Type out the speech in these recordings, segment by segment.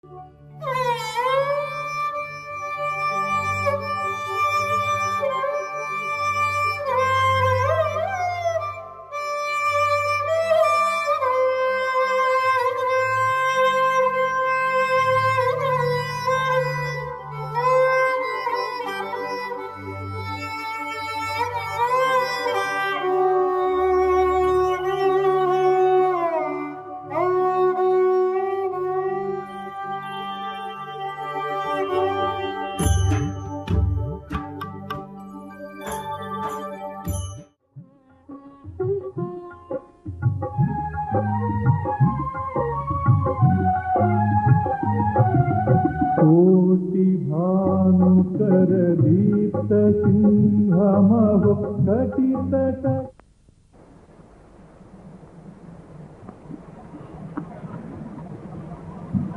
कोटि भानुकर दीप्त सिंहमहो घटित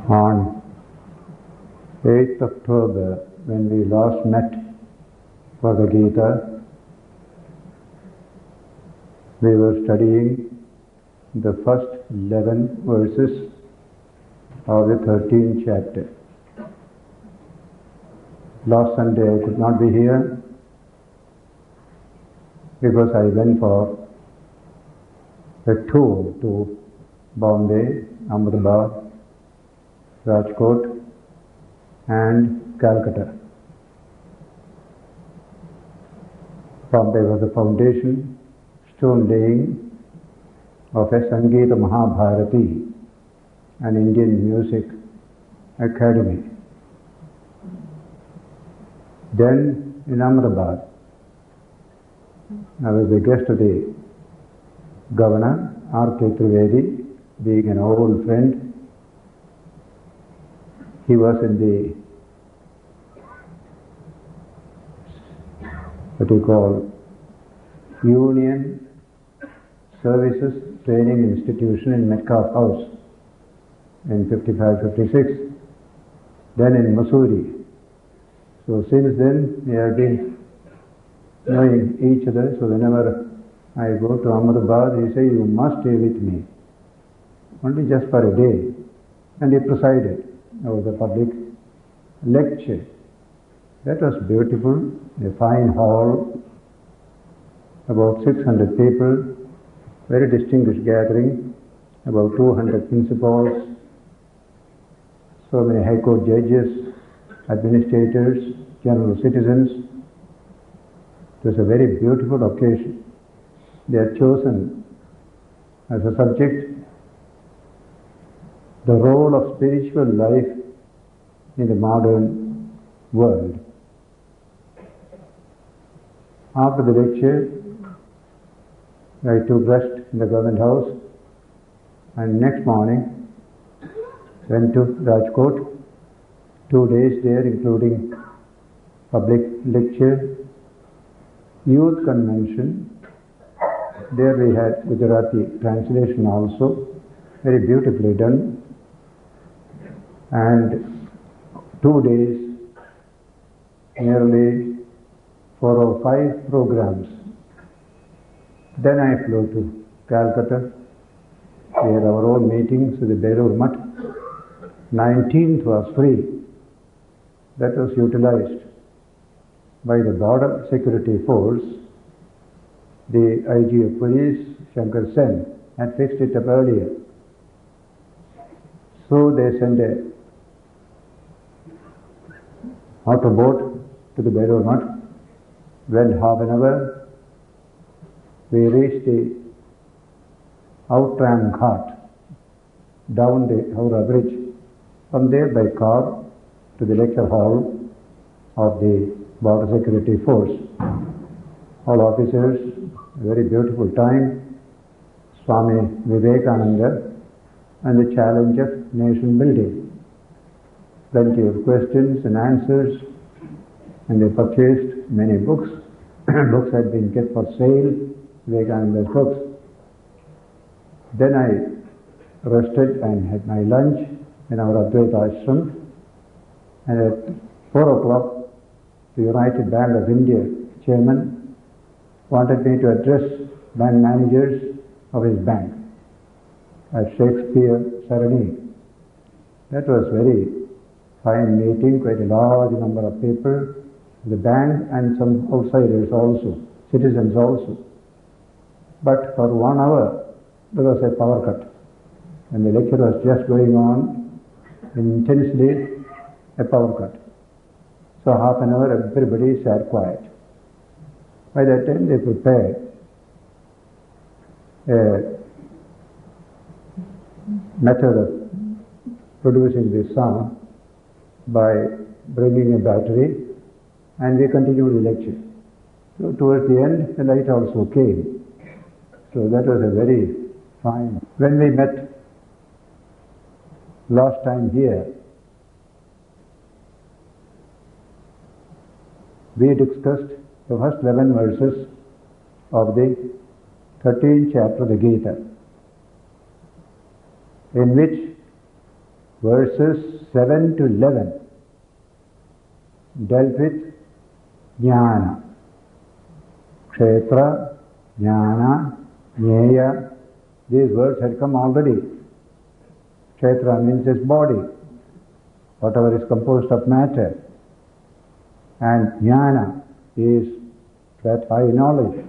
On 8th October, when we last met for the Gita, we were studying the first 11 verses of the 13th chapter. Last Sunday I could not be here because I went for a tour to Bombay, Ahmedabad, Rajkot and Calcutta. Bombay was the foundation stone laying of a Sangeeta Mahabharati, an Indian music academy. Then in Ahmedabad, I was the guest of the Governor, R.K. Trivedi, being an old friend. He was in the, what you call, Union Services Training Institution in Metcalfe House in 55-56, then in Mussoorie. So since then we have been knowing each other, so whenever I go to Ahmedabad, he says, you must stay with me, only just for a day. And he presided over the public lecture. That was beautiful, a fine hall, about 600 people, very distinguished gathering, about 200 principals, so many high court judges, administrators, general citizens. It was a very beautiful occasion. They had chosen as a subject the role of spiritual life in the modern world. After the lecture, I took rest in the government house, and next morning went to Rajkot. 2 days there, including public lecture, youth convention. There we had Gujarati translation also, very beautifully done. And 2 days, nearly 4 or 5 programs. Then I flew to Calcutta. We had our own meetings with the Belur Mutt. 19th was free. That was utilized by the Border Security Force. The IG of Police, Shankar Sen, had fixed it up earlier. So they sent a motorboat to the Belur Mutt. Went half an hour. We reached the Outram Ghat, down the Howrah Bridge. From there by car to the lecture hall of the Border Security Force. All officers, a very beautiful time. Swami Vivekananda and the challenge of nation building. Plenty of questions and answers, and they purchased many books. Books had been kept for sale, Vivekananda's books. Then I rested and had my lunch in our Advaita ashram, and at 4 o'clock the United Bank of India chairman wanted me to address bank managers of his bank at Shakespeare Sarani. That was very fine meeting, quite a large number of people, the band and some outsiders also, citizens also. But for 1 hour there was a power cut. And the lecture was just going on intensely, a power cut. So half an hour everybody sat quiet. By that time they prepared a method of producing this sound by bringing a battery, and we continued the lecture. So towards the end the light also came. So that was a very fine. When we met last time here, we discussed the first 11 verses of the 13th chapter of the Gita, in which verses 7 to 11 dealt with jnana, kshetra, jnana, jnaya. These words had come already. Kshetra means his body, whatever is composed of matter. And jnana is that high knowledge,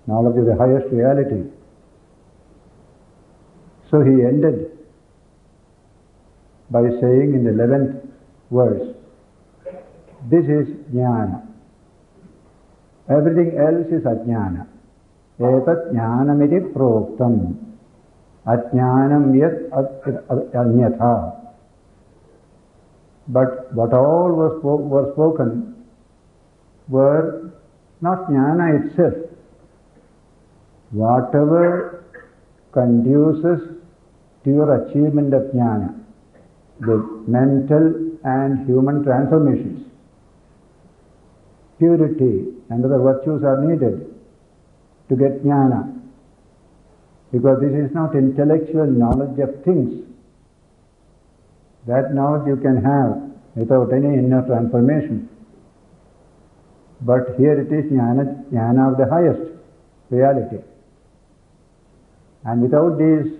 knowledge of the highest reality. So he ended by saying in the 11th verse, this is jnana. Everything else is ajnana. Etat jnanamiti proktam. Ajnanam yat anyatha. But what all were spoken were not jnana itself. Whatever conduces to your achievement of jnana, the mental and human transformations, purity and other virtues are needed to get jnana, because this is not intellectual knowledge of things. That knowledge you can have without any inner transformation. But here it is jnana of the highest reality. And without these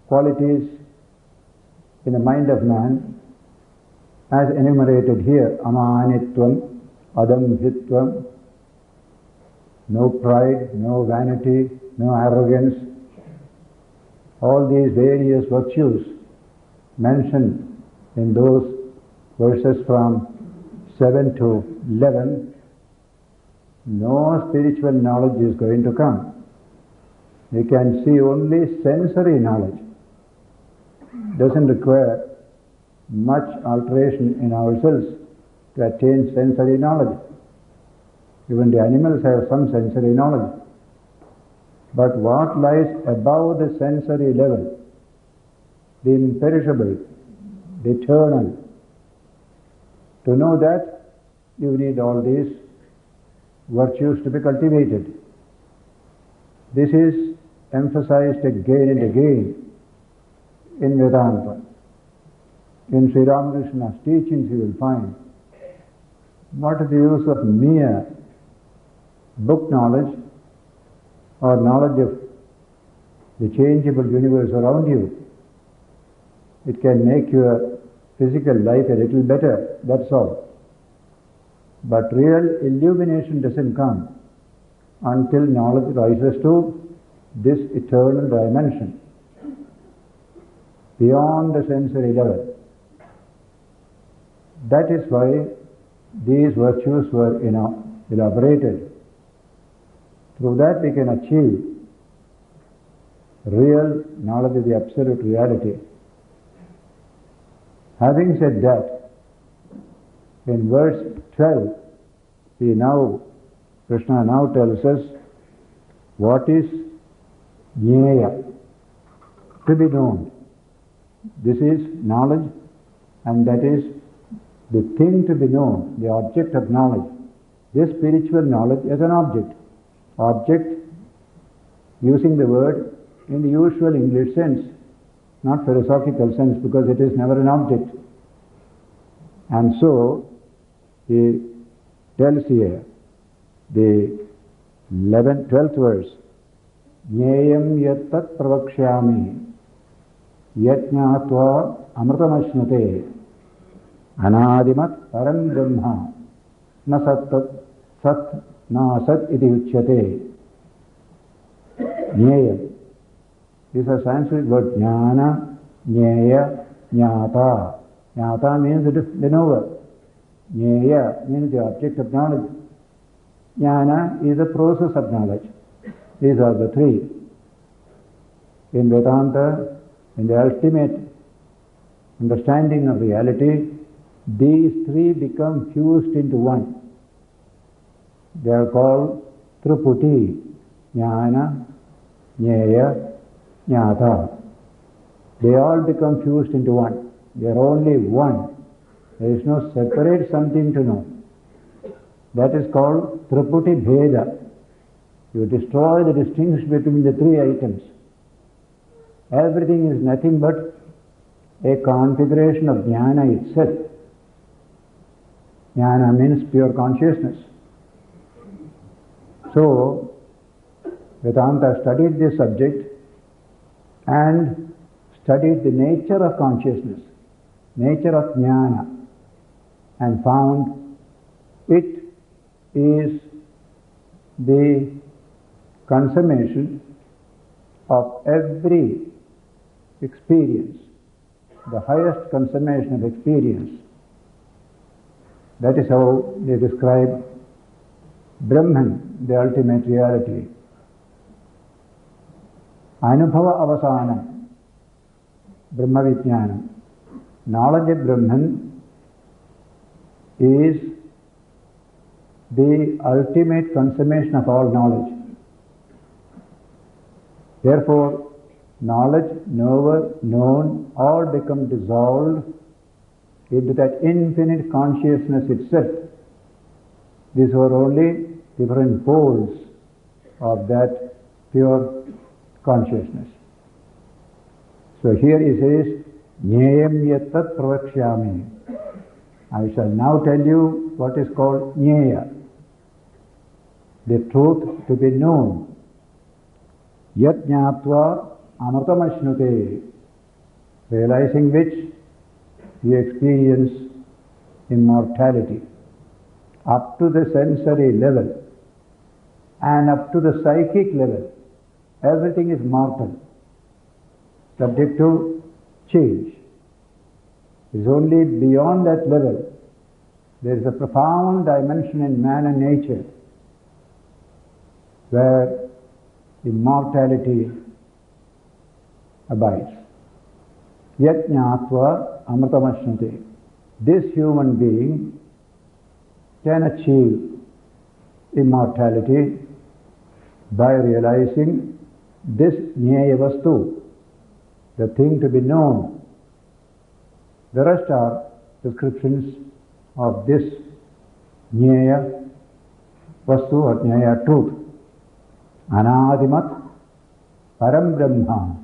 qualities in the mind of man, as enumerated here, amanitvam, adamhitvam, no pride, no vanity, no arrogance, all these various virtues mentioned in those verses from 7 to 11, no spiritual knowledge is going to come. We can see only sensory knowledge. Doesn't require much alteration in ourselves to attain sensory knowledge. Even the animals have some sensory knowledge. But what lies above the sensory level, the imperishable, the eternal, to know that you need all these virtues to be cultivated. This is emphasized again and again in Vedanta. In Sri Ramakrishna's teachings you will find what is the use of mere book knowledge or knowledge of the changeable universe around you. It can make your physical life a little better, that's all. But real illumination doesn't come until knowledge rises to this eternal dimension, beyond the sensory level. That is why these virtues were elaborated. Through that we can achieve real knowledge of the absolute reality. Having said that, in verse 12, Krishna now tells us what is jnaya, to be known. This is knowledge, and that is the thing to be known, the object of knowledge. This spiritual knowledge is an object. Object, using the word in the usual English sense, not philosophical sense, because it is never an object. And so, he tells here, the 12th verse, Jneyam yattat pravakshyami. Yajnatva amritamashnate anadimat param brahma na sat na sat iti uchyate. Jnayam. This is a Sanskrit word jnana, jnaya, jnata. Jnata means the knower. Jnaya means the object of knowledge. Jnana is the process of knowledge. These are the three. In Vedanta, in the ultimate understanding of reality, these three become fused into one. They are called Triputi, Jnana, Jnaya, Jnata. They all become fused into one. They are only one. There is no separate something to know. That is called Triputi Bheda. You destroy the distinction between the three items. Everything is nothing but a configuration of jnana itself. Jnana means pure consciousness. So, Vedanta studied this subject and studied the nature of consciousness, nature of jnana, and found it is the consummation of every experience, the highest consummation of experience. That is how they describe Brahman, the ultimate reality. Anubhava avasanam, Brahma Vijnanam. Knowledge of Brahman is the ultimate consummation of all knowledge. Therefore, knowledge, knower, known, all become dissolved into that infinite consciousness itself. These were only different poles of that pure consciousness. So here he says, Jnayam yattat pravakshyami. I shall now tell you what is called Jnaya, the truth to be known. Yat jnatva amritamashnute, realizing which you experience immortality up to the sensory level and up to the psychic level. Everything is mortal, subject to change. It is only beyond that level. There is a profound dimension in man and nature where immortality abides. Yat jnatva amritamashnate. This human being can achieve immortality by realizing this jnaya vastu, the thing to be known. The rest are descriptions of this jnaya vastu or jnaya truth. Anadimat param brahma,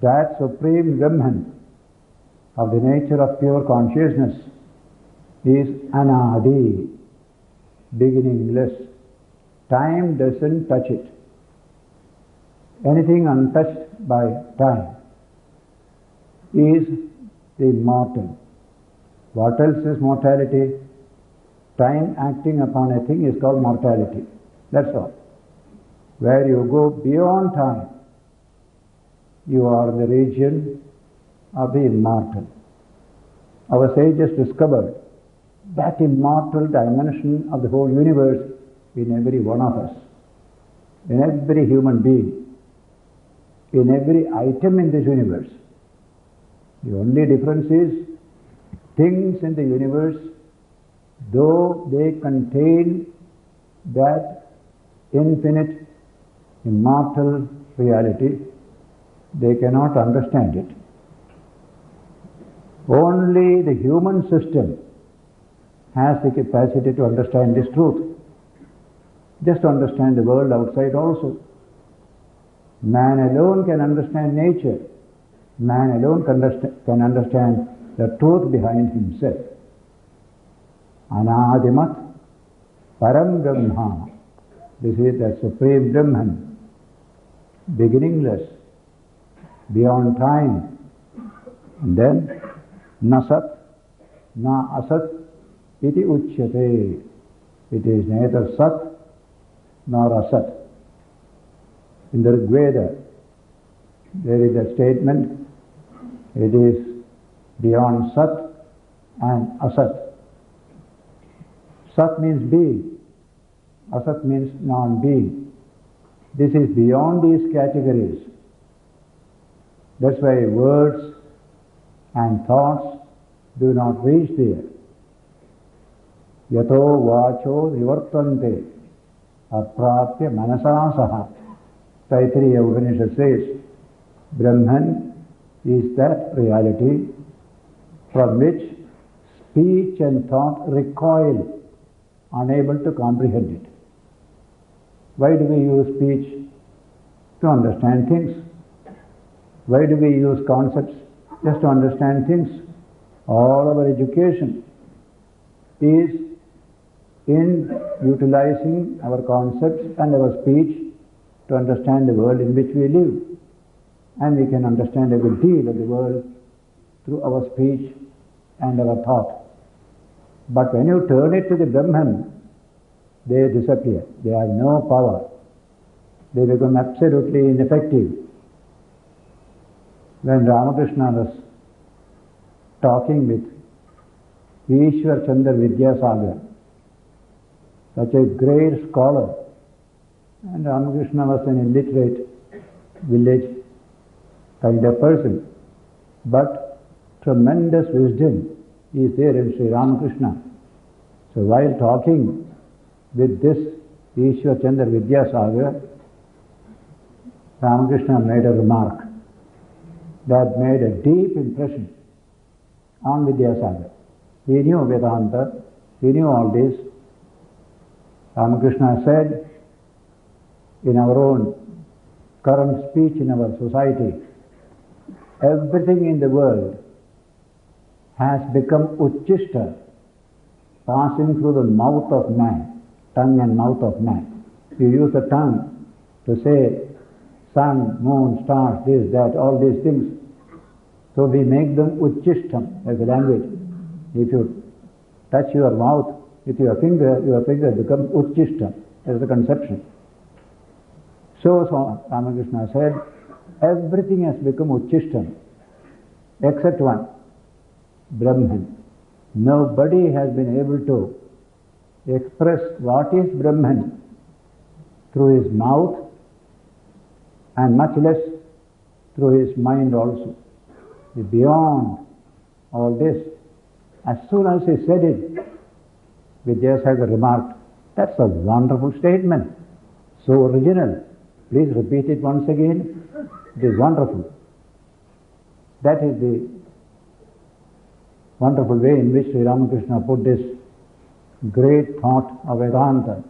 that supreme Brahman of the nature of pure consciousness is anadi, beginningless. Time doesn't touch it. Anything untouched by time is the immortal. What else is mortality? Time acting upon a thing is called mortality. That's all. Where you go beyond time, you are in the region of the immortal. Our sages discovered that immortal dimension of the whole universe in every one of us, in every human being, in every item in this universe. The only difference is things in the universe, though they contain that infinite immortal reality, they cannot understand it. Only the human system has the capacity to understand this truth. Just to understand the world outside also. Man alone can understand nature. Man alone can understand the truth behind himself. Anadimat param brahma. This is the supreme Brahman, beginningless, beyond time, And then nasat, na asat iti uchyate. It is neither sat nor asat. In the Rig Veda, there is a statement, it is beyond sat and asat. Sat means being, asat means non-being. This is beyond these categories. That's why words and thoughts do not reach there. Yato vacho nivartante aprapya manasa saha. Taittiriya Upanishad says, Brahman is that reality from which speech and thought recoil, unable to comprehend it. Why do we use speech? To understand things. Why do we use concepts? Just to understand things. All our education is in utilizing our concepts and our speech to understand the world in which we live. And we can understand a good deal of the world through our speech and our thought. But when you turn it to the Brahman, they disappear. They have no power. They become absolutely ineffective. When Ramakrishna was talking with Ishwar Chandra Vidyasagar, such a great scholar, and Ramakrishna was an illiterate village kind of person, but tremendous wisdom is there in Sri Ramakrishna. So while talking with this Ishwar Chandra Vidyasagar, Ramakrishna made a remark that made a deep impression on Vidyasagar. He knew Vedanta, he knew all this. Ramakrishna said, in our own current speech in our society, everything in the world has become uchishta, passing through the mouth of man, tongue and mouth of man. You use the tongue to say sun, moon, stars, this, that, all these things. So we make them uchishtam as a language. If you touch your mouth with your finger becomes uchishtam as the conception. So Ramakrishna said, everything has become uchishtam except one, Brahman. Nobody has been able to express what is Brahman through his mouth and much less through his mind also. Beyond all this, as soon as he said it, Vidyasagar remarked, that's a wonderful statement, so original. Please repeat it once again. It is wonderful. That is the wonderful way in which Sri Ramakrishna put this great thought of Vedanta.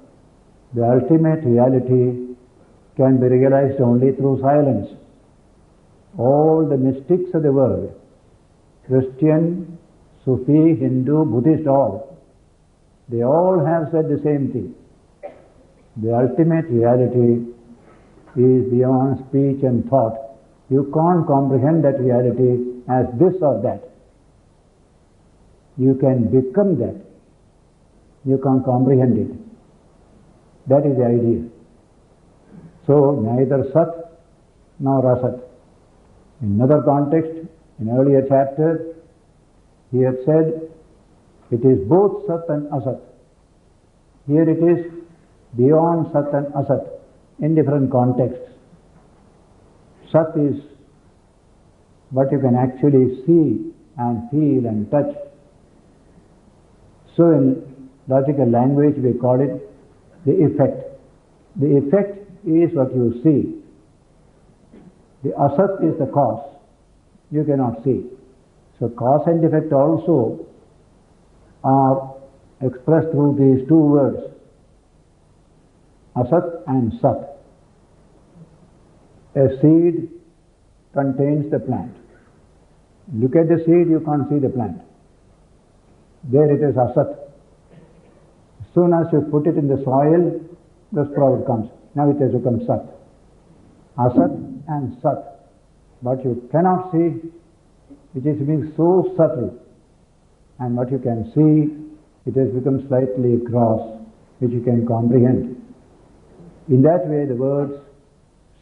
The ultimate reality can be realized only through silence. All the mystics of the world, Christian, Sufi, Hindu, Buddhist, they all have said the same thing. The ultimate reality is beyond speech and thought. You can't comprehend that reality as this or that. You can become that. You can't comprehend it. That is the idea. So neither Sat nor Asat. In another context, in earlier chapter, he had said, it is both Sat and Asat. Here it is beyond Sat and Asat in different contexts. Sat is what you can actually see and feel and touch. So in logical language we call it the effect. The effect is what you see. The asat is the cause. You cannot see. So cause and effect also are expressed through these two words, asat and sat. A seed contains the plant. Look at the seed, you can't see the plant. There it is asat. As soon as you put it in the soil, the sprout comes. Now it has become sat. Asat and sat. But you cannot see, which is being so subtle, and what you can see, it has become slightly gross, which you can comprehend. In that way, the words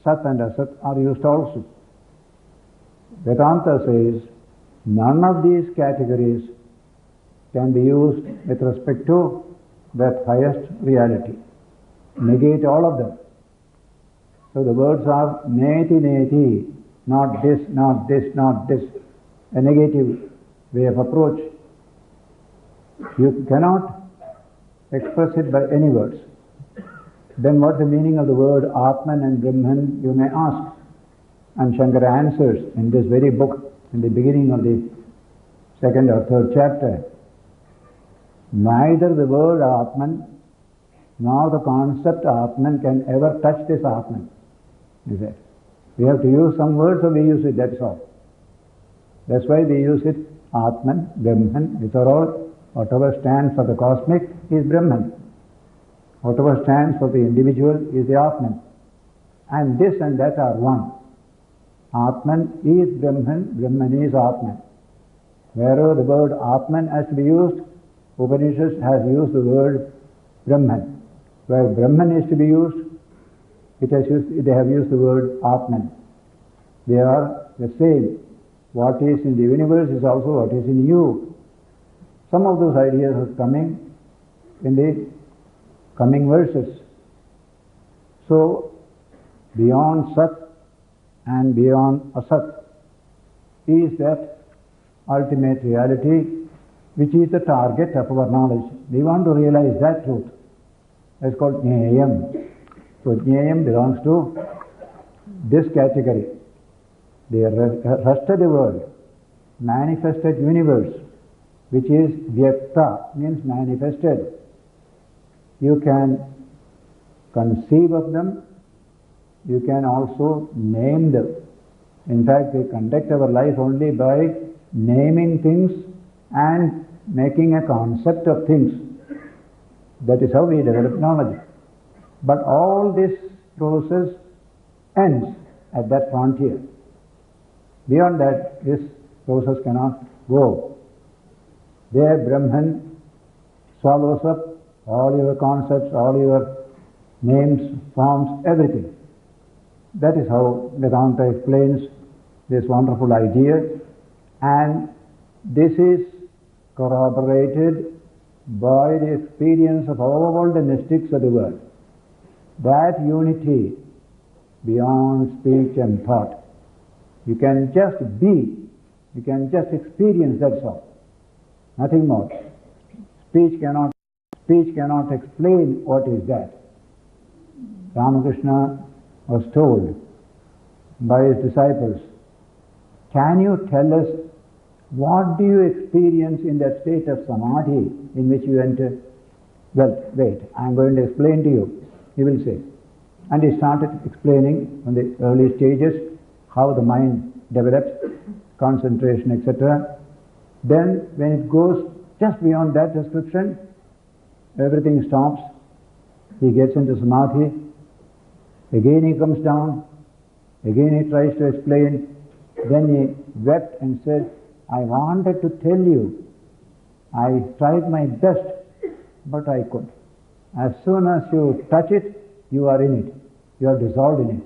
Sat and Asat are used also. Vedanta says none of these categories can be used with respect to that highest reality. Negate all of them. So the words are neti neti, not this, not this, not this, a negative way of approach. You cannot express it by any words. Then what's the meaning of the word Atman and Brahman, you may ask. And Shankara answers in this very book, in the beginning of the second or third chapter. Neither the word Atman nor the concept Atman can ever touch this Atman, he said. We have to use some words, so we use it, that's all. That's why we use it Atman, Brahman, these are all. Whatever stands for the cosmic is Brahman. Whatever stands for the individual is the Atman. And this and that are one. Atman is Brahman, Brahman is Atman. Wherever the word Atman has to be used, Upanishad has used the word Brahman. Where Brahman is to be used, they have used the word Atman. They are the same. What is in the universe is also what is in you. Some of those ideas are coming in the coming verses. So, beyond Sat and beyond Asat is that ultimate reality which is the target of our knowledge. We want to realize that truth. That's called Jnayam. So Jnayam belongs to this category. The rest of the world, manifested universe, which is Vyakta, means manifested. You can conceive of them, you can also name them. In fact, we conduct our life only by naming things and making a concept of things. That is how we develop knowledge. But all this process ends at that frontier. Beyond that, this process cannot go. There, Brahman swallows up all your concepts, all your names, forms, everything. That is how Vedanta explains this wonderful idea, and this is corroborated by the experience of all the mystics of the world. That unity beyond speech and thought. You can just be, you can just experience, that's all. Nothing more. Speech cannot explain what is that. Ramakrishna was told by his disciples, can you tell us what do you experience in that state of samadhi in which you enter? Well, wait, I am going to explain to you, he will say. And he started explaining from the early stages how the mind develops, concentration, etc. Then when it goes just beyond that description, everything stops. He gets into samadhi. Again he comes down. Again he tries to explain. Then he wept and said, I wanted to tell you. I tried my best, but I couldn't. As soon as you touch it, you are in it. You are dissolved in it.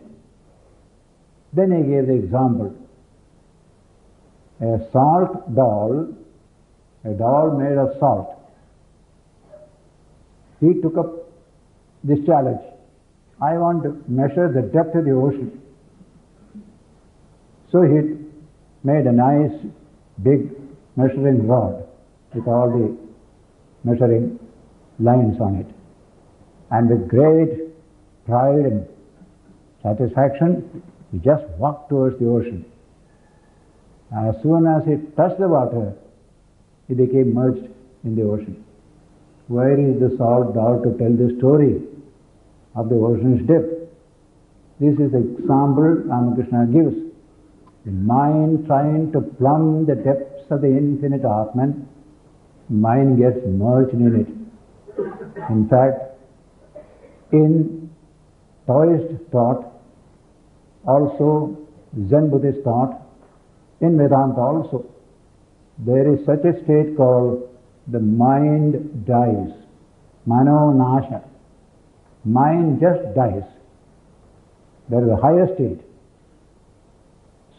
Then he gave the example. A salt doll, a doll made of salt. He took up this challenge. I want to measure the depth of the ocean. So he made a nice big measuring rod with all the measuring lines on it. And with great pride and satisfaction, he just walked towards the ocean. As soon as he touched the water, he became merged in the ocean. Where is the salt doll to tell the story of the ocean's depth? This is the example Ramakrishna gives. The mind trying to plumb the depths of the infinite Atman, mind gets merged in it. In fact, in Taoist thought, also Zen Buddhist thought, in Vedanta also, there is such a state called the mind dies. Mano nasha. Mind just dies. That is the higher state.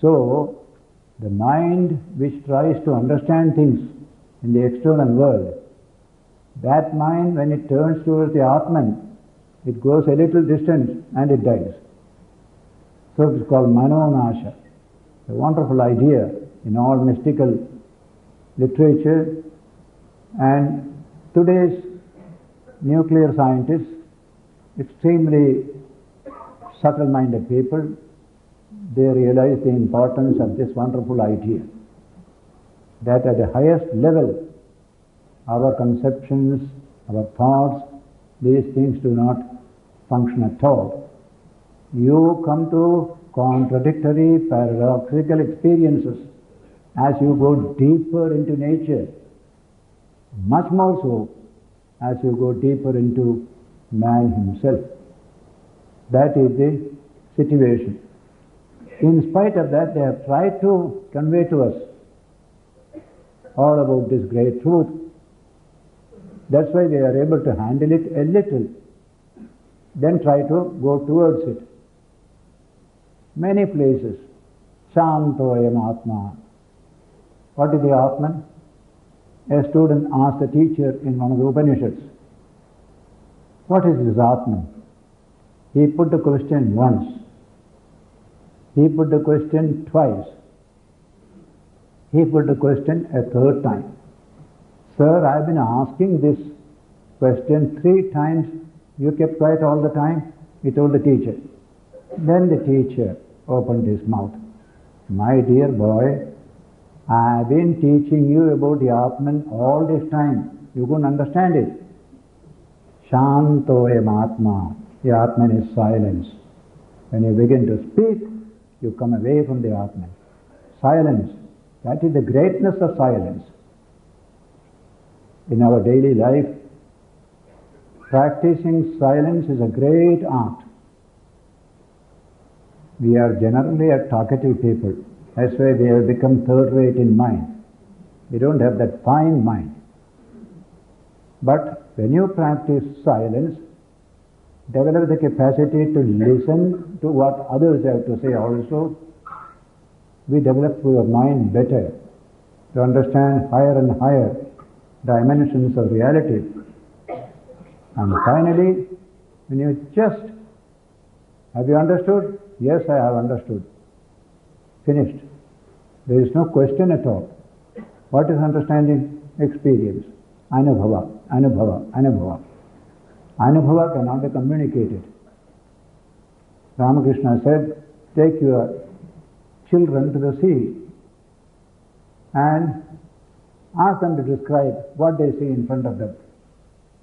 So, the mind which tries to understand things in the external world, that mind, when it turns towards the Atman, it goes a little distance and it dies. So it's called Mano nasha. A wonderful idea in all mystical literature, and today's nuclear scientists, extremely subtle-minded people, they realize the importance of this wonderful idea, that at the highest level, our conceptions, our thoughts, these things do not function at all. You come to contradictory, paradoxical experiences as you go deeper into nature, much more so as you go deeper into man himself. That is the situation. In spite of that, they have tried to convey to us all about this great truth. That's why they are able to handle it a little, then try to go towards it. Many places, Shantoyam Atma. What is the Atman? A student asked the teacher in one of the Upanishads, what is this Atman? He put the question once. He put the question twice. He put the question a third time. Sir, I've been asking this question 3 times. You kept quiet all the time, he told the teacher. Then the teacher opened his mouth. My dear boy, I've been teaching you about the Atman all this time. You couldn't understand it. Shantoyam Atma. The Atman is silence. When you begin to speak, you come away from the Atman. Silence. That is the greatness of silence. In our daily life, practicing silence is a great art. We are generally a talkative people. That's why we have become third-rate in mind. We don't have that fine mind. But when you practice silence, develop the capacity to listen to what others have to say also, we develop your mind better to understand higher and higher dimensions of reality. And finally, when you just, have you understood? Yes, I have understood. Finished. There is no question at all. What is understanding? Experience. Anubhava, anubhava, anubhava. Anubhava cannot be communicated. Ramakrishna said, take your children to the sea and ask them to describe what they see in front of them.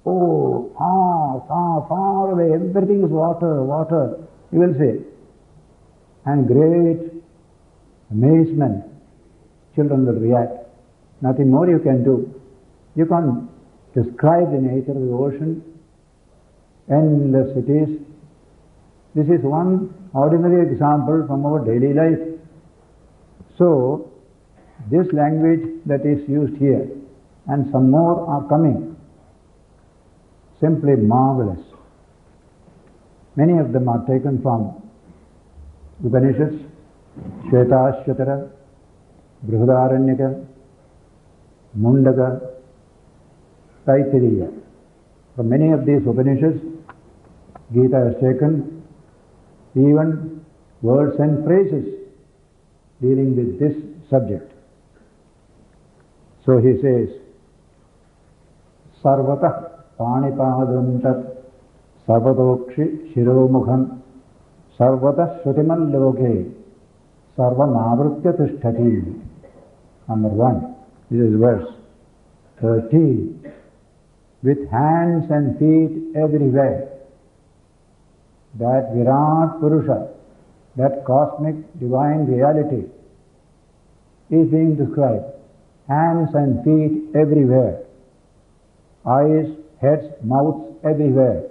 Oh, far away, everything is water, water, you will say. And great amazement, children will react. Nothing more you can do. You can't describe the nature of the ocean, endless it is. This is one ordinary example from our daily life. So, this language that is used here, and some more are coming, simply marvelous. Many of them are taken from Upanishads, Shvetashvatara, Brihadaranyaka, Mundaka, Taittiriya. From many of these Upanishads, Gita has taken even words and phrases dealing with this subject. So he says, Sarvata Panipadam Tat Sarvatokshi Shiromukham Sarvata Shutimal Loke Sarvamavritya Tishtati. Number 1, this is verse 13. With hands and feet everywhere, that Virat Purusha, that cosmic divine reality, is being described. Hands and feet everywhere, eyes, heads, mouths everywhere,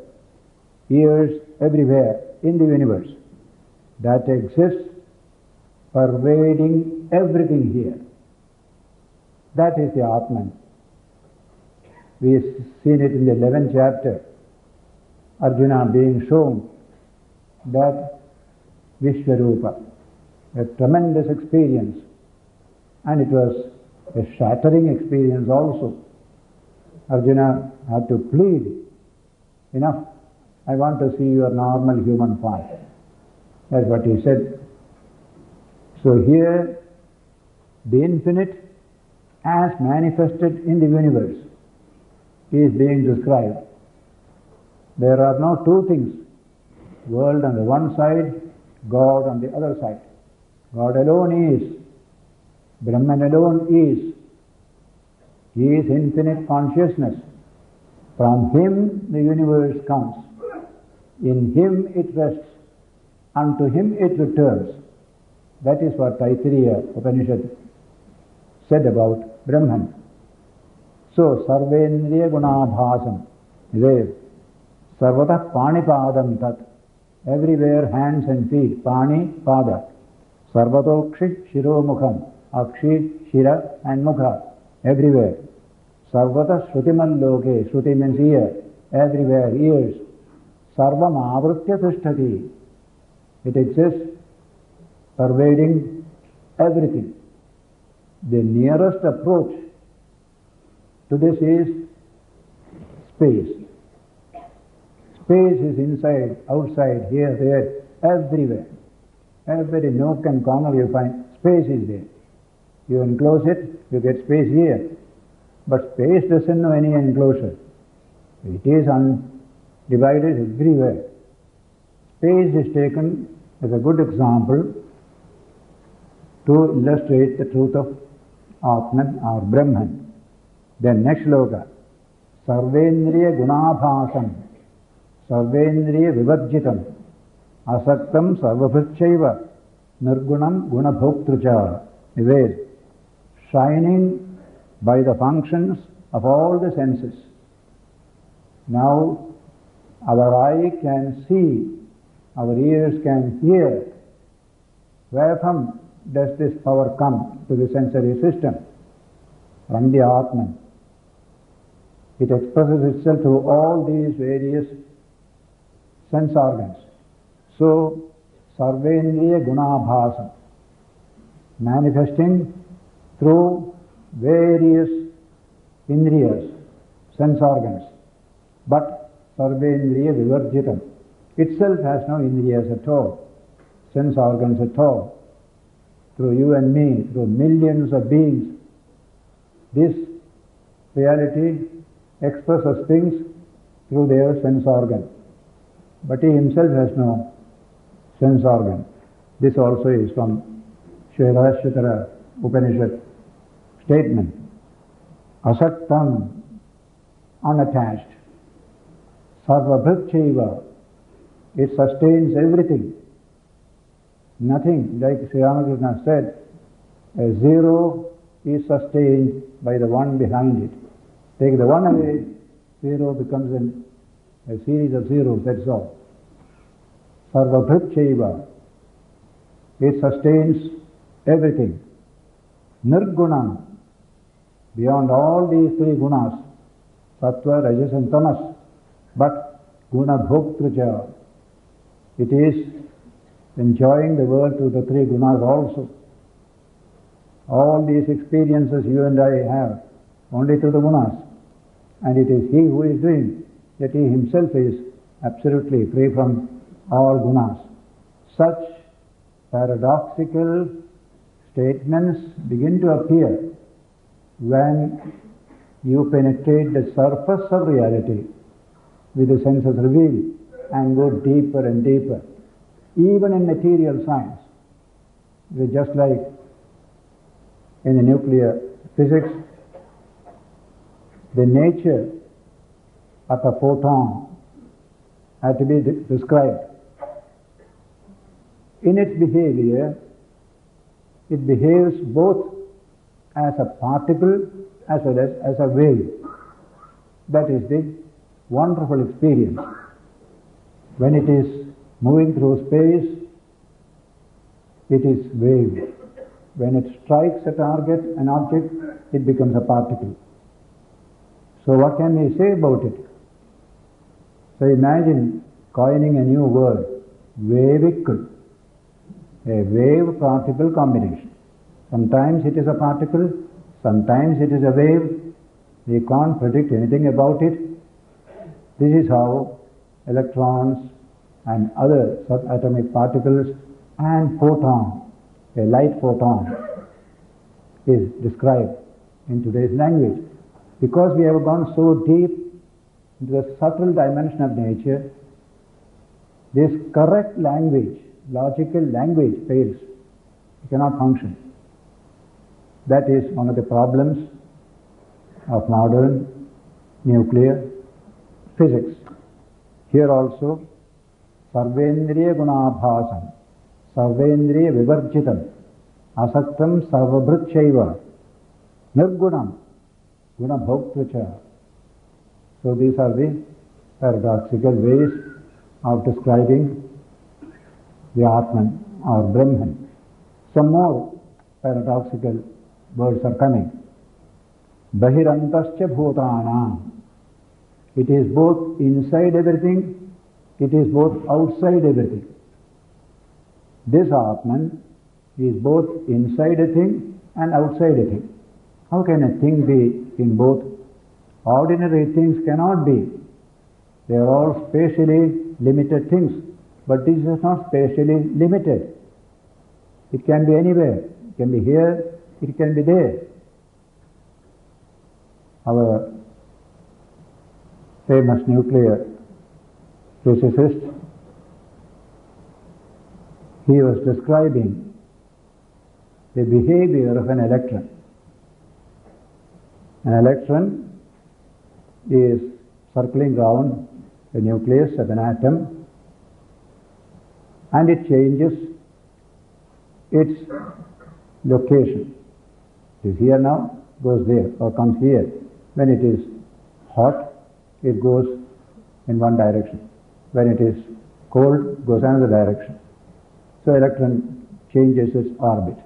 ears everywhere in the universe, that exists pervading everything here. That is the Atman. We have seen it in the 11th chapter. Arjuna being shown that Vishwarupa, a tremendous experience, and it was a shattering experience also. Arjuna had to plead, enough, I want to see your normal human form. That's what he said. So here, the infinite as manifested in the universe is being described. There are now two things, world on the one side, God on the other side. God alone is, Brahman alone is. He is infinite consciousness. From Him the universe comes. In Him it rests. Unto Him it returns. That is what Taittiriya Upanishad said about Brahman. So, Sarvendriya Gunabhasam. There. Sarvata Panipadam Tat. Everywhere hands and feet. Pani, Pada. Sarvatokshi, Shiromukham. Akshi, Shira and Mukha. Everywhere. Sarvata Shrutiman Loke. Shruti means ear. Everywhere, ears. Sarvam Avritya Tishtati. It exists, pervading everything. The nearest approach to this is space. Space is inside, outside, here, there, everywhere. Every nook and corner you find, space is there. You enclose it, you get space here. But space doesn't know any enclosure. It is undivided everywhere. Space is taken as a good example to illustrate the truth of Atman or Brahman. Then next shloka. Sarvendriya Gunabhasam. Sarvendriya Vivarjitam. Asaktam Sarvabhritchaiva. Nirgunam Gunabhoktrucha. There. Shining by the functions of all the senses. Now, our eye can see, our ears can hear. Where from does this power come to the sensory system? From the Atman. It expresses itself through all these various sense organs. So, Sarvendriya Gunabhasam, manifesting through various indriyas, sense organs. But Sarvendriya Vivarjitam itself has no indriyas at all, sense organs at all. Through you and me, through millions of beings, this reality expresses things through their sense organ. But he himself has no sense organ. This also is from Shvedashvatara Upanishad statement. Asaktam, unattached. Sarvabhritchaiva, it sustains everything. Nothing, like Sri Ramakrishna said, a zero is sustained by the one behind it. Take the one away, zero becomes a series of zeros, that's all. Sarvabhritchaiva, it sustains everything. Nirgunam, beyond all these three gunas, sattva, rajas and tamas, but guna bhoktruja, it is enjoying the world through the three gunas also. All these experiences you and I have only through the gunas, and it is he who is doing, yet he himself is absolutely free from all gunas. Such paradoxical statements begin to appear when you penetrate the surface of reality with the senses revealed and go deeper and deeper. Even in material science, it's just like in the nuclear physics, the nature of a photon had to be described. In its behavior, it behaves both as a particle as well as a wave. That is the wonderful experience. When it is moving through space, it is wave. When it strikes a target, an object, it becomes a particle. So what can we say about it? So imagine coining a new word, wavicle, a wave-particle combination. Sometimes it is a particle, sometimes it is a wave. We can't predict anything about it. This is how electrons and other subatomic particles and photon, a light photon, is described in today's language. Because we have gone so deep into the subtle dimension of nature, this correct language, logical language fails. It cannot function. That is one of the problems of modern nuclear physics. Here also, sarvendriya gunabhasam, sarvendriya vivarjitam, asaktam sarvabhrutchaiva, nirgunam, gunabhoktvacha. So these are the paradoxical ways of describing the Atman or Brahman. Some more paradoxical words are coming. Bahirantascha bhutanam. It is both inside everything, it is both outside everything. This Atman is both inside a thing and outside a thing. How can a thing be in both? Ordinary things cannot be. They are all spatially limited things. But this is not spatially limited. It can be anywhere. It can be here, it can be there. Our famous nuclear physicist, he was describing the behavior of an electron. An electron is circling round the nucleus of an atom, and it changes its location. It is here now, goes there, or comes here. When it is hot, it goes in one direction. When it is cold, goes another direction. So electron changes its orbit.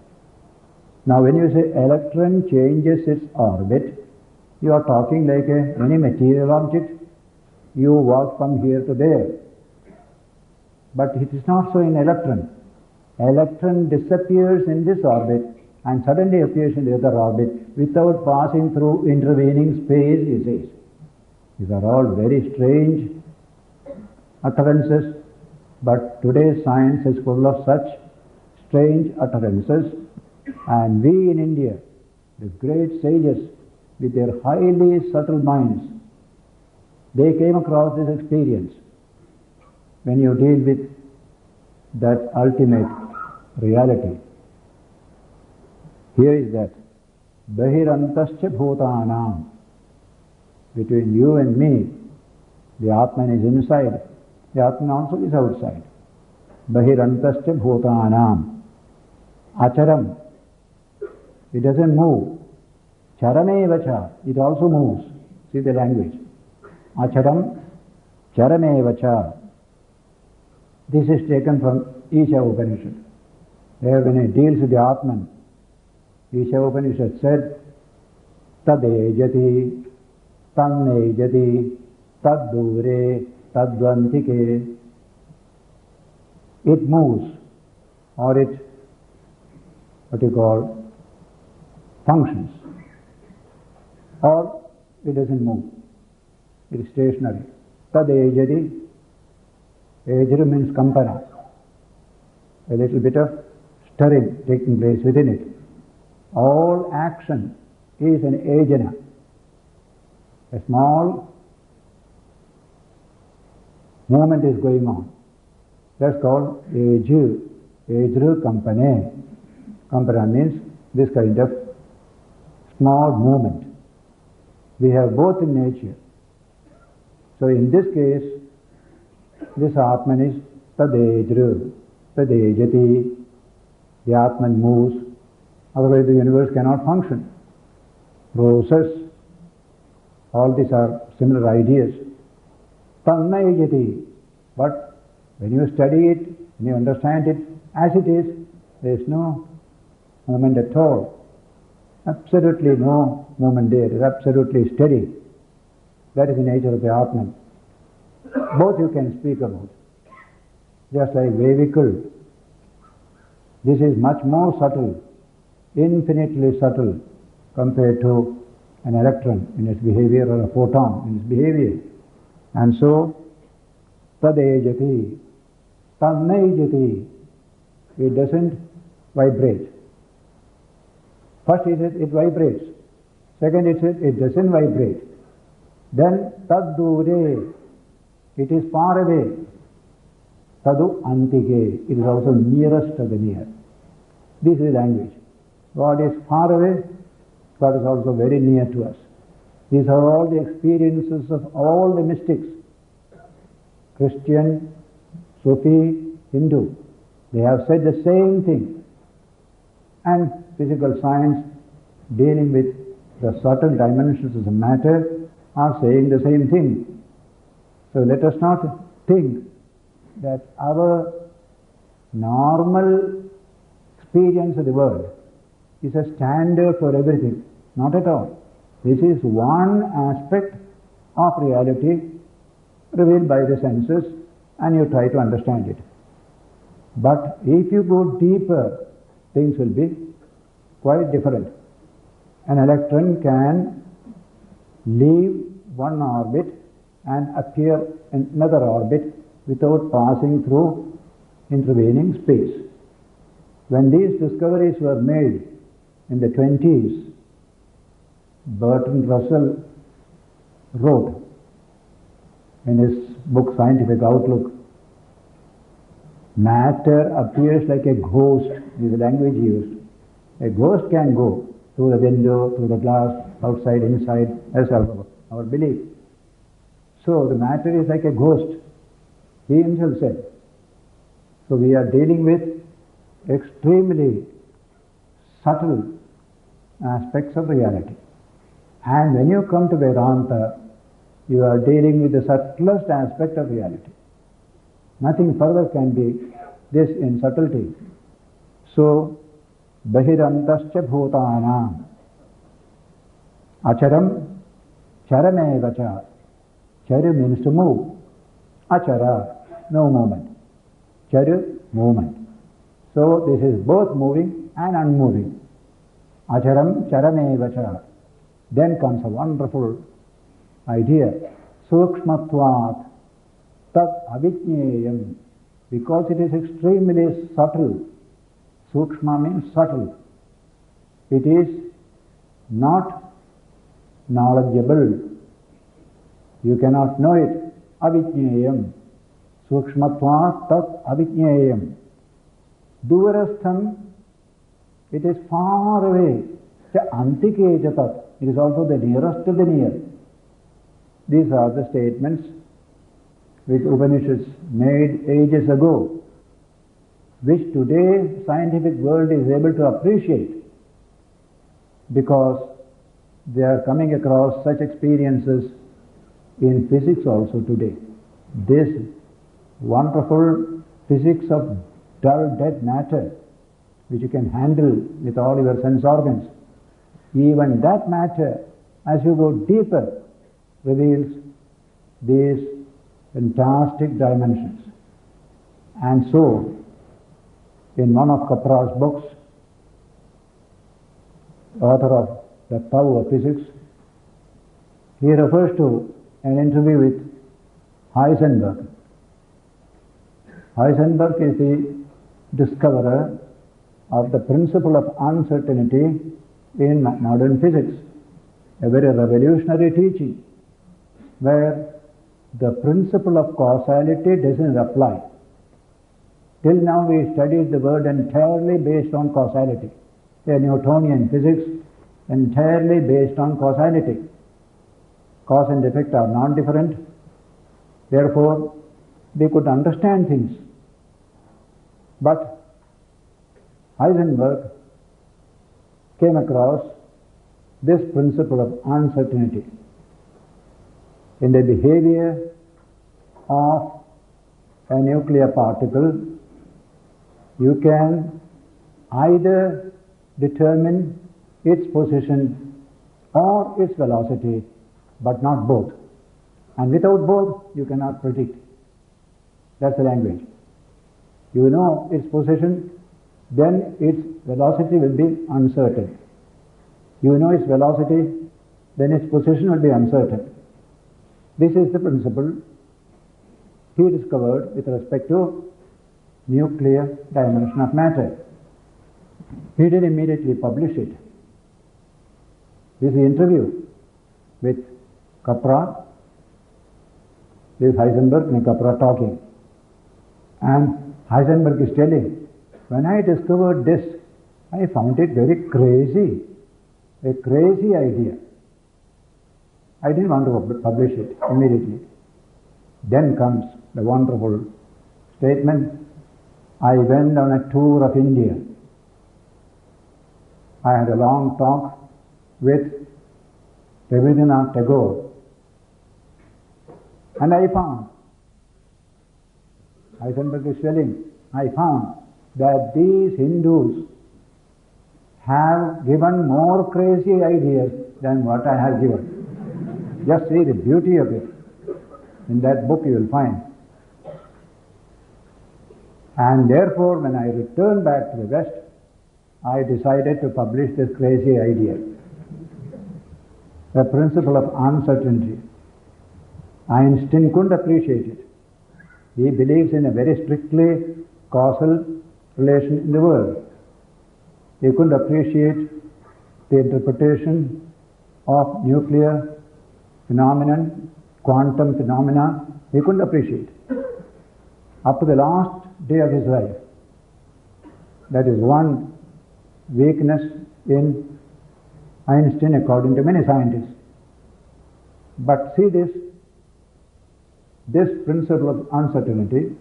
Now when you say electron changes its orbit, you are talking like any material object. You walk from here to there. But it is not so in electron. Electron disappears in this orbit and suddenly appears in the other orbit without passing through intervening space, he says. These are all very strange utterances, but today's science is full of such strange utterances, and we in India, the great sages with their highly subtle minds, they came across this experience. When you deal with that ultimate reality, here is that Bahirantascha bhutanam. Between you and me, the Atman is inside, the Atman also is outside. Bahirantascha bhutanam. Acharam. It doesn't move. Charamevacha. It also moves. See the language. Acharam charamevacha. This is taken from Isha Upanishad. There when it deals with the Atman, Isha Upanishad said, Tadejati, Tannejati, Taddure, Tadvantike. It moves, or it, what you call, functions. Or it doesn't move. It is stationary. Tadejati. Ejru means kampana. A little bit of stirring taking place within it. All action is an ejana. A small movement is going on. That's called ejru. Ejru kampane. Kampana means this kind of small movement. We have both in nature. So in this case, this Atman is Tadejru, Tadejati. The Atman moves, otherwise the universe cannot function. Process, all these are similar ideas. Tannayajati. But when you study it, when you understand it as it is, there is no movement at all. Absolutely no movement there. It is absolutely steady. That is the nature of the Atman. Both you can speak about. Just like vehicle. This is much more subtle, infinitely subtle compared to an electron in its behavior or a photon in its behavior. And so, tadejati, tannejati, it doesn't vibrate. First he said it vibrates. Second it said it doesn't vibrate. Then taddure, it is far away. Tadu antike, it is also nearest to the near. This is language. God is far away, God is also very near to us. These are all the experiences of all the mystics. Christian, Sufi, Hindu. They have said the same thing. And physical science, dealing with the subtle dimensions of the matter, are saying the same thing. So let us not think that our normal experience of the world is a standard for everything. Not at all. This is one aspect of reality revealed by the senses, and you try to understand it. But if you go deeper, things will be quite different. An electron can leave one orbit and appear in another orbit without passing through intervening space. When these discoveries were made in the 20s, Bertrand Russell wrote in his book Scientific Outlook, matter appears like a ghost, is the language he used. A ghost can go through the window, through the glass, outside, inside, as our belief. So the matter is like a ghost, he himself said. So we are dealing with extremely subtle aspects of reality. And when you come to Vedanta, you are dealing with the subtlest aspect of reality. Nothing further can be this in subtlety. So, bahirantascha bhutanam acharam charamevacha. Chara means to move. Achara, no movement. Chara, movement. So this is both moving and unmoving. Acharam charamevacha. Then comes a wonderful idea. Sukshmatvat tat avijñeyam. Because it is extremely subtle. Sukshma means subtle. It is not knowledgeable. You cannot know it. Avijñeyam. Sukshmatvat tat avijñeyam. Durastham, it is far away. Antike jatat. It is also the nearest to the near. These are the statements which Upanishads made ages ago, which today scientific world is able to appreciate because they are coming across such experiences in physics also today. This wonderful physics of dull dead matter which you can handle with all your sense organs. Even that matter, as you go deeper, reveals these fantastic dimensions. And so, in one of Kapra's books, author of The Tao of Physics, he refers to an interview with Heisenberg. Heisenberg is the discoverer of the principle of uncertainty in modern physics, a very revolutionary teaching where the principle of causality doesn't apply. Till now we studied the world entirely based on causality. A Newtonian physics entirely based on causality. Cause and effect are non-different. Therefore, we could understand things. But Heisenberg came across this principle of uncertainty in the behavior of a nuclear particle. You can either determine its position or its velocity, but not both. And without both, you cannot predict. That's the language. You know its position, then its velocity will be uncertain. You know its velocity, then its position will be uncertain. This is the principle he discovered with respect to nuclear dimension of matter. He didn't immediately publish it. This is the interview with Capra. This is Heisenberg and Capra talking. And Heisenberg is telling, when I discovered this, I found it very crazy. A crazy idea. I didn't want to publish it immediately. Then comes the wonderful statement, I went on a tour of India. I had a long talk with Rabindranath Tagore. And I found, Heisenberg is telling, I found that these Hindus have given more crazy ideas than what I have given. Just see the beauty of it. In that book you will find. And therefore, when I returned back to the West, I decided to publish this crazy idea. The principle of uncertainty. Einstein couldn't appreciate it. He believes in a very strictly causal relation in the world. He couldn't appreciate the interpretation of nuclear phenomenon, quantum phenomena. He couldn't appreciate. Up to the last day of his life. That is one weakness in Einstein according to many scientists. But see this principle of uncertainty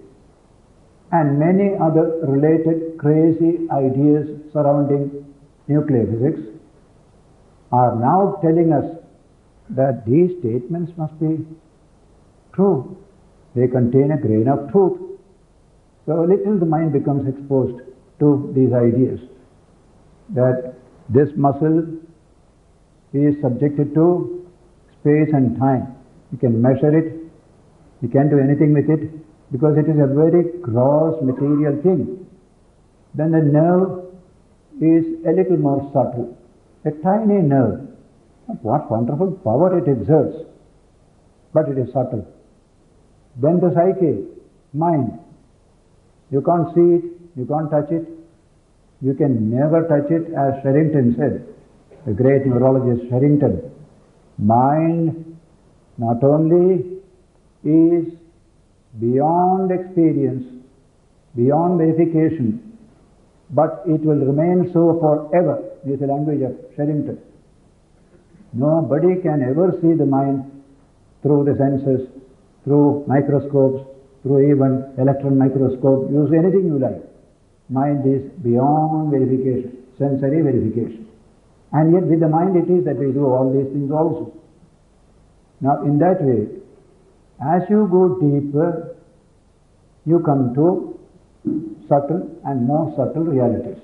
and many other related crazy ideas surrounding nuclear physics are now telling us that these statements must be true. They contain a grain of truth. So a little the mind becomes exposed to these ideas that this muscle is subjected to space and time. You can measure it, you can't do anything with it because it is a very gross material thing. Then the nerve is a little more subtle, a tiny nerve. What wonderful power it exerts, but it is subtle. Then the psyche, mind. You can't see it, you can't touch it, you can never touch it, as Sherrington said, the great neurologist Sherrington. Mind not only is beyond experience, beyond verification, but it will remain so forever. This is the language of Sherrington. Nobody can ever see the mind through the senses, through microscopes, through even electron microscope. Use anything you like. Mind is beyond verification, sensory verification. And yet with the mind it is that we do all these things also. Now in that way, as you go deeper, you come to subtle and more subtle realities.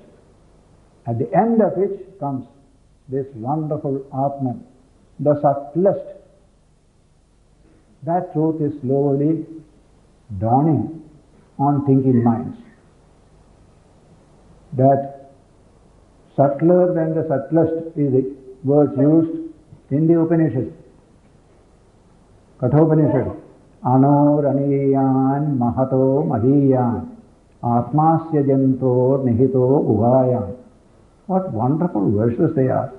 At the end of which comes this wonderful Atman, the subtlest. That truth is slowly dawning on thinking minds. That subtler than the subtlest is the words used in the Upanishad. Kathopanishad. Anoraniyan mahato mahiyan atmasya jantor nihito guhayan. What wonderful verses they are.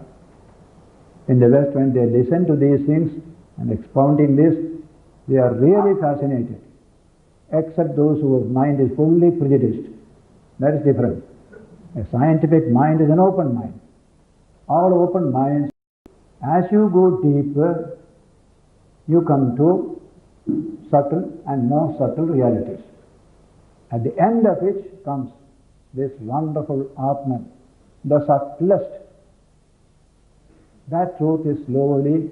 In the West, when they listen to these things and expounding this, they are really fascinated. Except those whose mind is fully prejudiced. That is different. A scientific mind is an open mind. All open minds, as you go deeper, you come to subtle and more subtle realities. At the end of which comes this wonderful Atman, the subtlest. That truth is slowly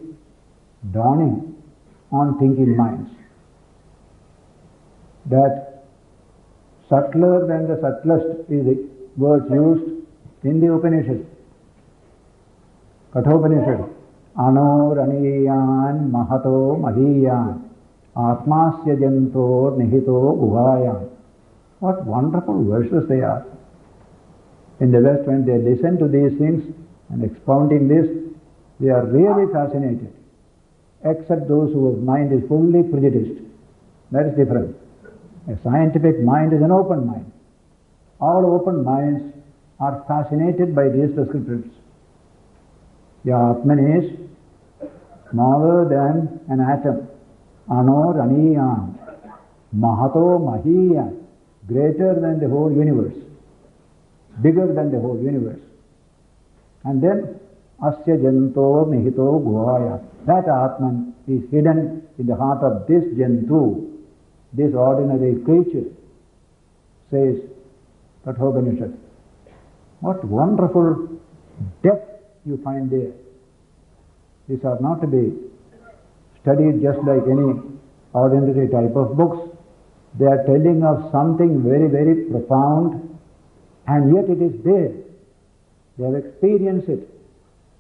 dawning on thinking minds. That subtler than the subtlest is the words used in the Upanishad. Kathopanishad. Anoraniyan mahato mahiyan atmasya jantor nihito guhayan. What wonderful verses they are. In the West, when they listen to these things and expounding this, they are really fascinated. Except those whose mind is fully prejudiced. That is different. A scientific mind is an open mind. All open minds are fascinated by these prescriptions. The Atman is smaller than an atom. Anor aniyan. Mahato mahiyan. Greater than the whole universe. Bigger than the whole universe. And then asya janto nihito guhaya. That Atman is hidden in the heart of this jantu, this ordinary creature, says Kathopanishad. What wonderful depth you find there. These are not to be studied just like any ordinary type of books. They are telling of something very, very profound, and yet it is there. They have experienced it.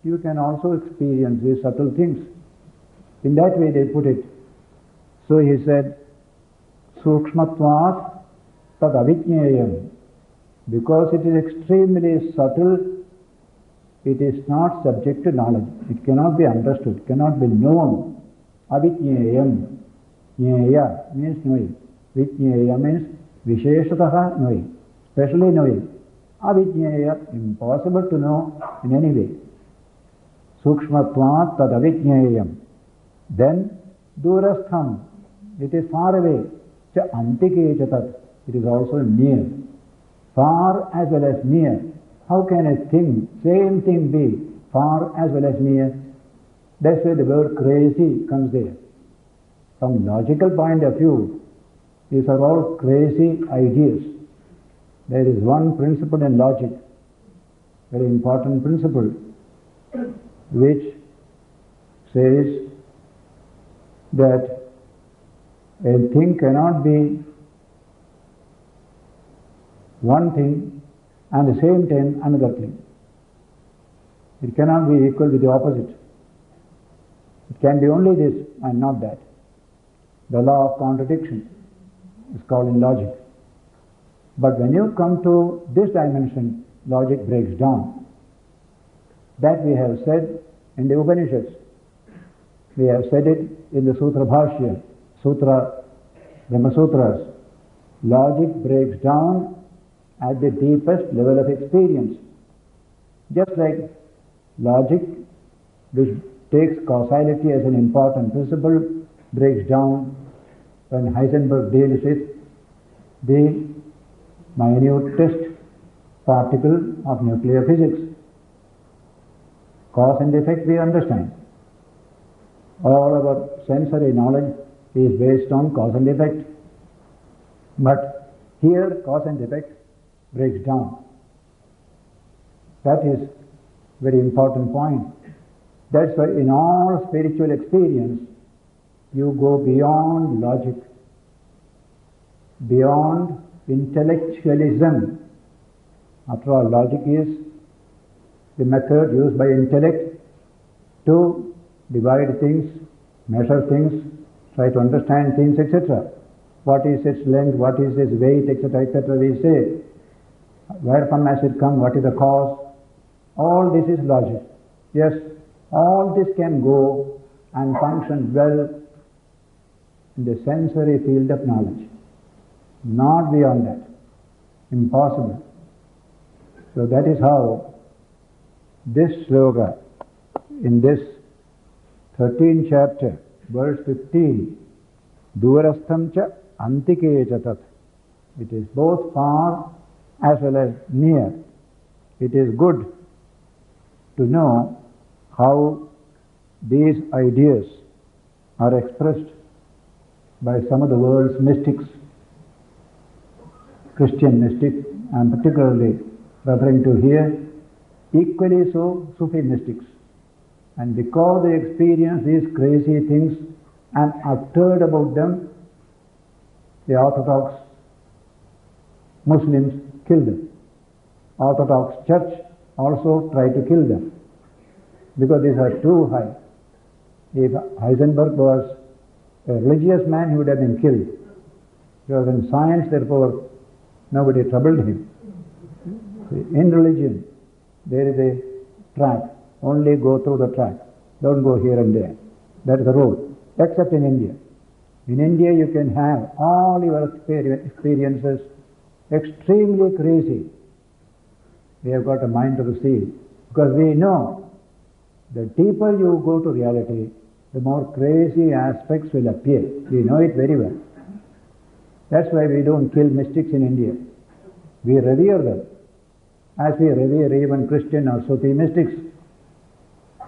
You can also experience these subtle things. In that way they put it. So he said, Sukshmatvat tad avijñeyam. Because it is extremely subtle, it is not subject to knowledge. It cannot be understood, cannot be known. Avijñeyam. Jnaya means knowing. Vijñeya means visheshataha knowing, specially knowing. Avijñeya, impossible to know in any way. Sukshmatvat tad avijñeyam. Then durastham, it is far away. Cha antike chatat, it is also near. Far as well as near. How can a thing, same thing be far as well as near? That's why the word crazy comes there. From logical point of view, these are all crazy ideas. There is one principle in logic, very important principle, which says that a thing cannot be one thing and the same time another thing. It cannot be equal with the opposite. It can be only this and not that. The law of contradiction is called in logic. But when you come to this dimension, logic breaks down. That we have said in the Upanishads. We have said it in the Sutra Bhashya, Brahma Sutras. Logic breaks down at the deepest level of experience. Just like logic, which takes causality as an important principle, breaks down when Heisenberg deals with the minutest particle of nuclear physics. Cause and effect we understand. All our sensory knowledge is based on cause and effect. But here cause and effect breaks down. That is very important point. That's why in all spiritual experience you go beyond logic, beyond intellectualism. After all, logic is the method used by intellect to divide things, measure things, try to understand things, etc. What is its length, what is its weight, etc., etc. we say. Wherefrom has it come, what is the cause? All this is logic. Yes, all this can go and function well in the sensory field of knowledge. Not beyond that. Impossible. So that is how this sloka in this 13th chapter, verse 15, Durastham cha antike chatat. It is both far as well as near. It is good to know how these ideas are expressed by some of the world's mystics, Christian mystics. I am particularly referring to here, equally so Sufi mystics. And because they experience these crazy things and uttered about them, the Orthodox Muslims kill them. Orthodox Church also try to kill them. because these are too high. If Heisenberg was a religious man, he would have been killed. He was in science, therefore nobody troubled him. In religion, there is a track. Only go through the track. Don't go here and there. That is the rule. Except in India. In India, you can have all your experiences extremely crazy. We have got a mind to receive. Because we know the deeper you go to reality, the more crazy aspects will appear. We know it very well. That's why we don't kill mystics in India. We revere them, as we revere even Christian or Sufi mystics.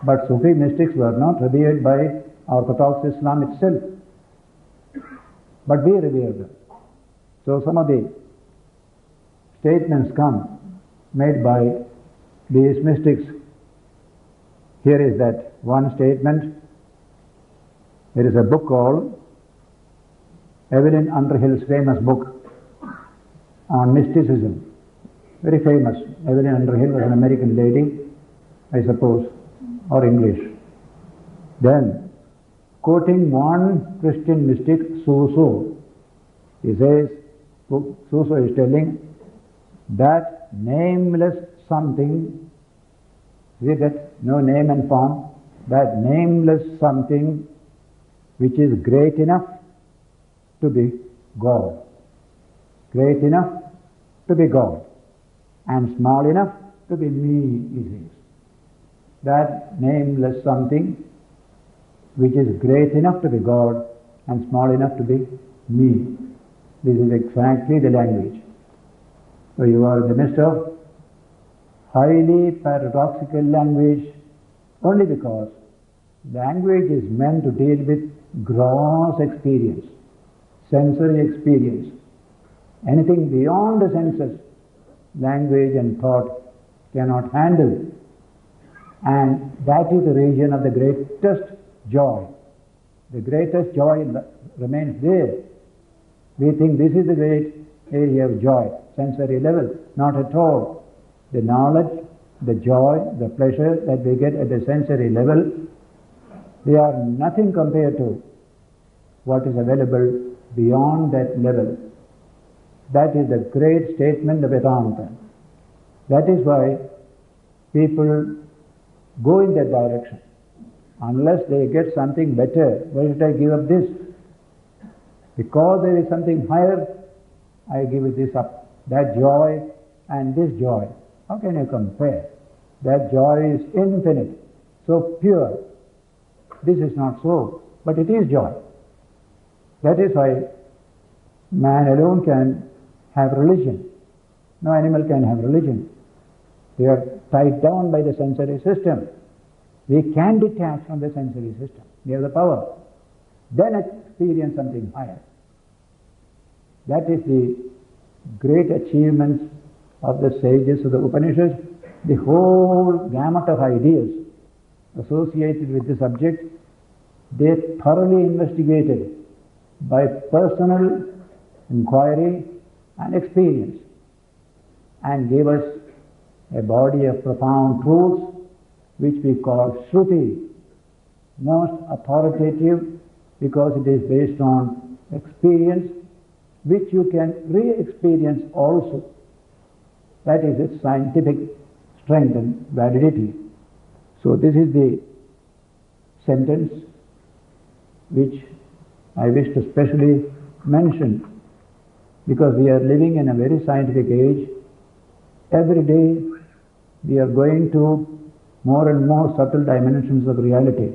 But Sufi mystics were not revered by Orthodox Islam itself. But we revere them. So some of the statements come made by these mystics. Here is that one statement. There is a book called Evelyn Underhill's famous book on mysticism. Very famous. Evelyn Underhill was an American lady, I suppose, or English. Then, quoting one Christian mystic, Suso, he says, Suso is telling that nameless something, see that no name and form, that nameless something which is great enough to be God. Great enough to be God. And small enough to be me, he says. That nameless something which is great enough to be God and small enough to be me. This is exactly the language. So you are in the midst of highly paradoxical language only because language is meant to deal with gross experience, sensory experience. Anything beyond the senses, language and thought cannot handle. And that is the region of the greatest joy. The greatest joy remains there. We think this is the great area of joy, sensory level. Not at all. The knowledge, the joy, the pleasure that we get at the sensory level, they are nothing compared to what is available beyond that level. That is the great statement of Vedanta. That is why people go in that direction. Unless they get something better, why should I give up this? Because there is something higher, I give this up. That joy and this joy, how can you compare? That joy is infinite, so pure. This is not so, but it is joy. That is why man alone can have religion. No animal can have religion. We are tied down by the sensory system. We can detach from the sensory system. We have the power. Then experience something higher. That is the great achievements of the sages of the Upanishads. The whole gamut of ideas associated with the subject, they thoroughly investigated by personal inquiry and experience and gave us a body of profound truths which we call Shruti, most authoritative because it is based on experience which you can re-experience also. That is its scientific strength and validity. So this is the sentence which I wish to specially mention because we are living in a very scientific age. Every day we are going to more and more subtle dimensions of reality.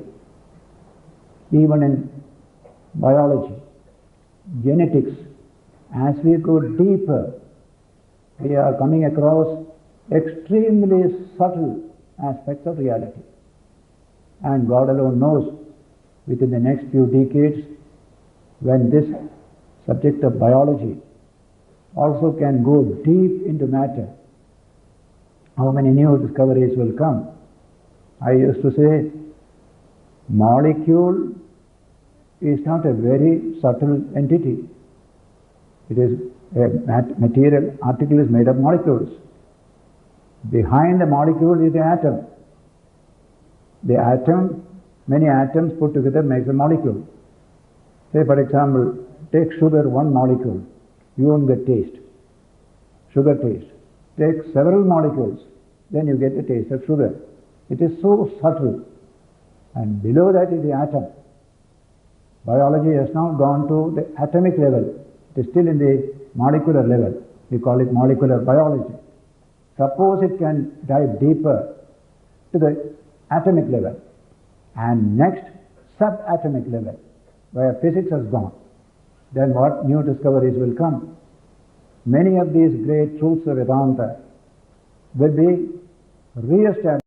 Even in biology, genetics, as we go deeper, we are coming across extremely subtle aspects of reality. And God alone knows within the next few decades when this subject of biology also can go deep into matter, how many new discoveries will come. I used to say, molecule is not a very subtle entity. It is a material article is made of molecules. Behind the molecule is the atom. The atom, many atoms put together makes a molecule. Say for example, take sugar, one molecule, you won't get taste, sugar taste. Take several molecules, then you get the taste of sugar. It is so subtle. And below that is the atom. Biology has now gone to the atomic level. It is still in the molecular level. We call it molecular biology. Suppose it can dive deeper to the atomic level and next subatomic level where physics has gone, then what new discoveries will come? Many of these great truths of Vedanta will be re-established